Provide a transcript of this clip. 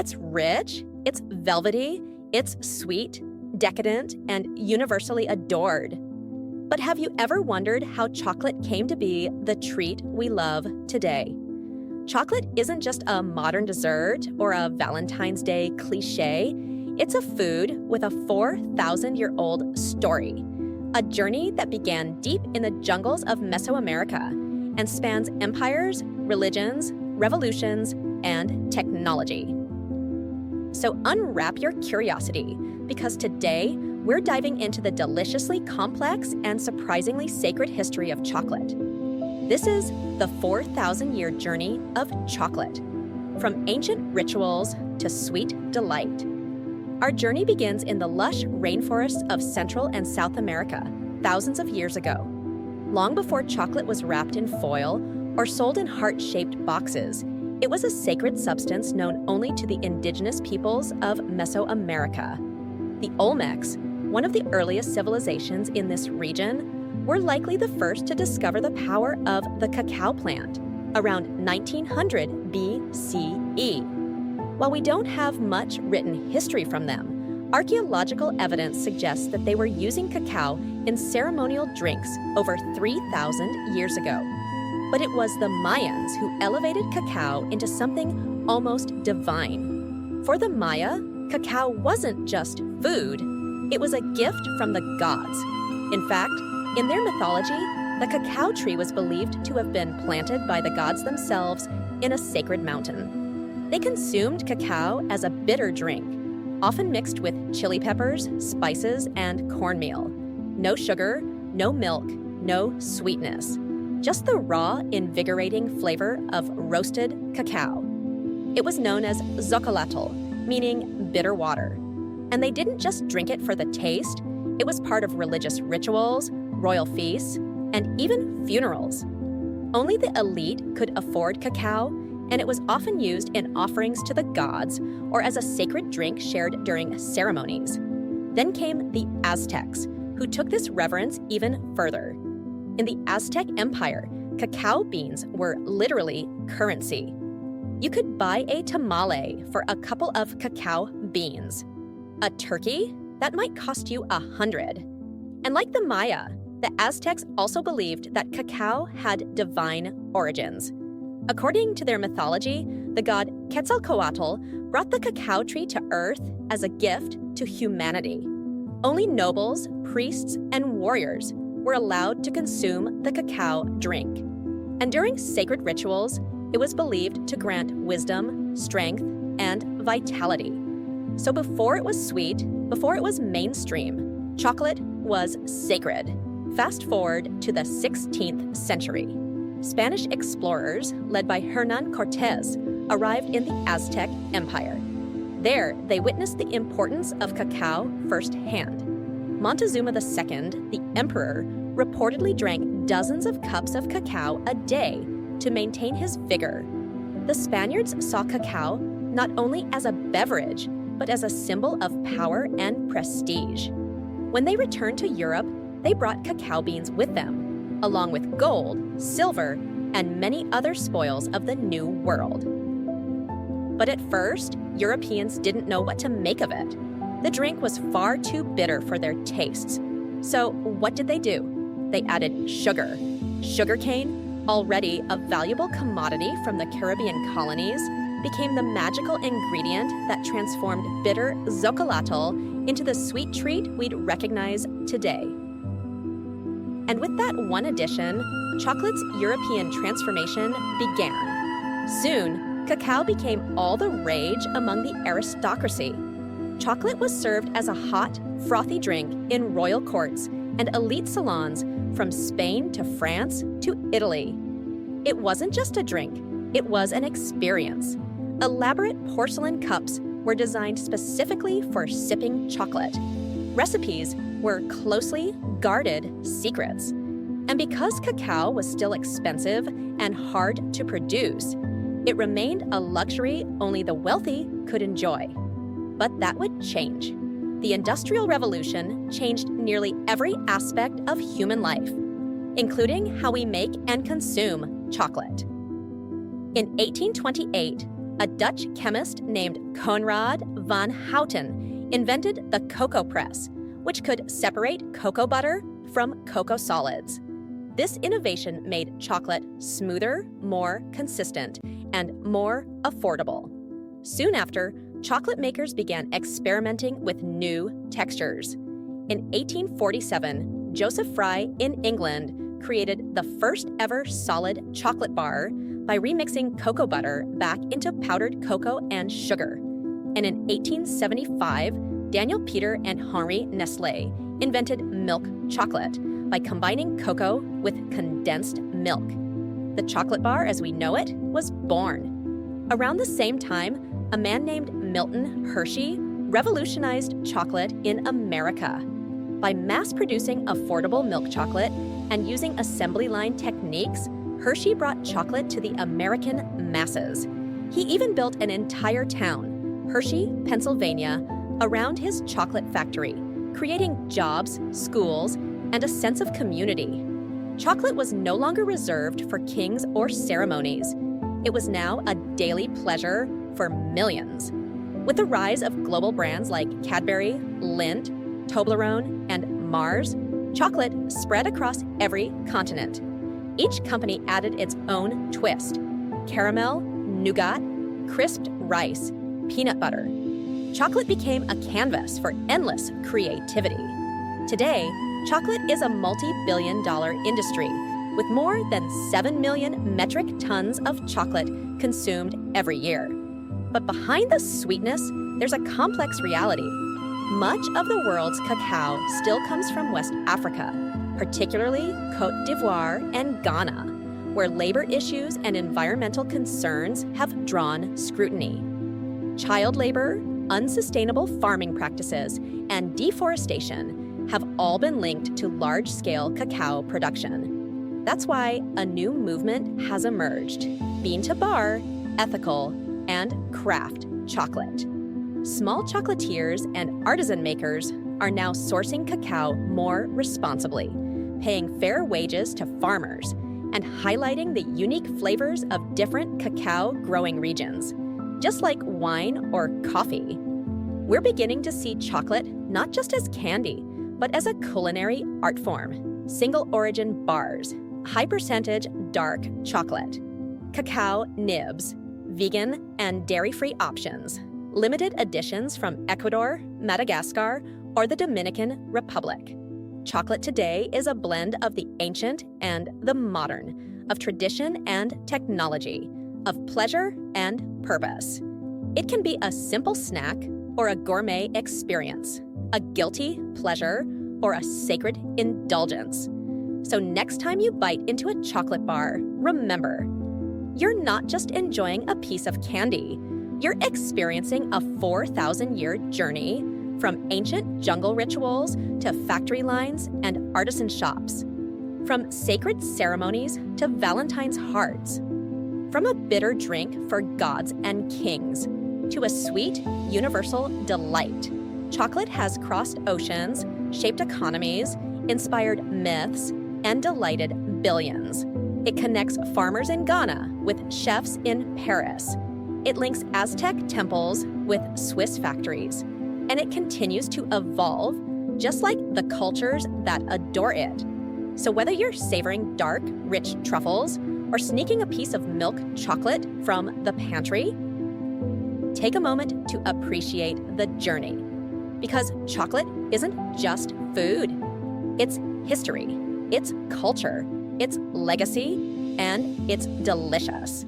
It's rich, it's velvety, it's sweet, decadent, and universally adored. But have you ever wondered how chocolate came to be the treat we love today? Chocolate isn't just a modern dessert or a Valentine's Day cliché. It's a food with a 4,000-year-old story, a journey that began deep in the jungles of Mesoamerica and spans empires, religions, revolutions, and technology. So unwrap your curiosity, because today we're diving into the deliciously complex and surprisingly sacred history of chocolate. This is the 4,000-year journey of chocolate, from ancient rituals to sweet delight. Our journey begins in the lush rainforests of Central and South America, thousands of years ago. Long before chocolate was wrapped in foil or sold in heart-shaped boxes, it was a sacred substance known only to the indigenous peoples of Mesoamerica. The Olmecs, one of the earliest civilizations in this region, were likely the first to discover the power of the cacao plant around 1900 BCE. While we don't have much written history from them, archaeological evidence suggests that they were using cacao in ceremonial drinks over 3,000 years ago. But it was the Mayans who elevated cacao into something almost divine. For the Maya, cacao wasn't just food, it was a gift from the gods. In fact, in their mythology, the cacao tree was believed to have been planted by the gods themselves in a sacred mountain. They consumed cacao as a bitter drink, often mixed with chili peppers, spices, and cornmeal. No sugar, no milk, no sweetness. Just the raw, invigorating flavor of roasted cacao. It was known as zocolatl, meaning bitter water. And they didn't just drink it for the taste, it was part of religious rituals, royal feasts, and even funerals. Only the elite could afford cacao, and it was often used in offerings to the gods or as a sacred drink shared during ceremonies. Then came the Aztecs, who took this reverence even further. In the Aztec Empire, cacao beans were literally currency. You could buy a tamale for a couple of cacao beans. A turkey? That might cost you 100. And like the Maya, the Aztecs also believed that cacao had divine origins. According to their mythology, the god Quetzalcoatl brought the cacao tree to earth as a gift to humanity. Only nobles, priests, and warriors were allowed to consume the cacao drink. And during sacred rituals, it was believed to grant wisdom, strength, and vitality. So before it was sweet, before it was mainstream, chocolate was sacred. Fast forward to the 16th century. Spanish explorers, led by Hernán Cortés, arrived in the Aztec Empire. There, they witnessed the importance of cacao firsthand. Montezuma II, the emperor, reportedly drank dozens of cups of cacao a day to maintain his vigor. The Spaniards saw cacao not only as a beverage, but as a symbol of power and prestige. When they returned to Europe, they brought cacao beans with them, along with gold, silver, and many other spoils of the New World. But at first, Europeans didn't know what to make of it. The drink was far too bitter for their tastes. So what did they do? They added sugar. Sugarcane, already a valuable commodity from the Caribbean colonies, became the magical ingredient that transformed bitter zocolatl into the sweet treat we'd recognize today. And with that one addition, chocolate's European transformation began. Soon, cacao became all the rage among the aristocracy. Chocolate was served as a hot, frothy drink in royal courts and elite salons from Spain to France to Italy. It wasn't just a drink, it was an experience. Elaborate porcelain cups were designed specifically for sipping chocolate. Recipes were closely guarded secrets. And because cacao was still expensive and hard to produce, it remained a luxury only the wealthy could enjoy. But that would change. The Industrial Revolution changed nearly every aspect of human life, including how we make and consume chocolate. In 1828, A Dutch chemist named Konrad van Houten invented the cocoa press, which could separate cocoa butter from cocoa solids. This innovation made chocolate smoother, more consistent, and more affordable. Soon after, chocolate makers began experimenting with new textures. In 1847, Joseph Fry in England created the first ever solid chocolate bar by remixing cocoa butter back into powdered cocoa and sugar. And in 1875, Daniel Peter and Henri Nestlé invented milk chocolate by combining cocoa with condensed milk. The chocolate bar as we know it was born. Around the same time, a man named Milton Hershey revolutionized chocolate in America. By mass-producing affordable milk chocolate and using assembly line techniques, Hershey brought chocolate to the American masses. He even built an entire town, Hershey, Pennsylvania, around his chocolate factory, creating jobs, schools, and a sense of community. Chocolate was no longer reserved for kings or ceremonies. It was now a daily pleasure for millions. With the rise of global brands like Cadbury, Lindt, Toblerone, and Mars, chocolate spread across every continent. Each company added its own twist: caramel, nougat, crisped rice, peanut butter. Chocolate became a canvas for endless creativity. Today, chocolate is a multi-billion-dollar industry with more than 7 million metric tons of chocolate consumed every year. But behind the sweetness, there's a complex reality. Much of the world's cacao still comes from West Africa, particularly Côte d'Ivoire and Ghana, where labor issues and environmental concerns have drawn scrutiny. Child labor, unsustainable farming practices, and deforestation have all been linked to large-scale cacao production. That's why a new movement has emerged: bean to bar, ethical, and craft chocolate. Small chocolatiers and artisan makers are now sourcing cacao more responsibly, paying fair wages to farmers, and highlighting the unique flavors of different cacao growing regions, just like wine or coffee. We're beginning to see chocolate not just as candy, but as a culinary art form. Single origin bars, high percentage dark chocolate, cacao nibs, vegan and dairy-free options, limited editions from Ecuador, Madagascar, or the Dominican Republic. Chocolate today is a blend of the ancient and the modern, of tradition and technology, of pleasure and purpose. It can be a simple snack or a gourmet experience, a guilty pleasure or a sacred indulgence. So next time you bite into a chocolate bar, remember, you're not just enjoying a piece of candy. You're experiencing a 4,000-year journey from ancient jungle rituals to factory lines and artisan shops, from sacred ceremonies to Valentine's hearts, from a bitter drink for gods and kings to a sweet, universal delight. Chocolate has crossed oceans, shaped economies, inspired myths, and delighted billions. It connects farmers in Ghana with chefs in Paris. It links Aztec temples with Swiss factories. And it continues to evolve, just like the cultures that adore it. So whether you're savoring dark, rich truffles or sneaking a piece of milk chocolate from the pantry, take a moment to appreciate the journey. Because chocolate isn't just food. It's history, it's culture, it's legacy, and it's delicious.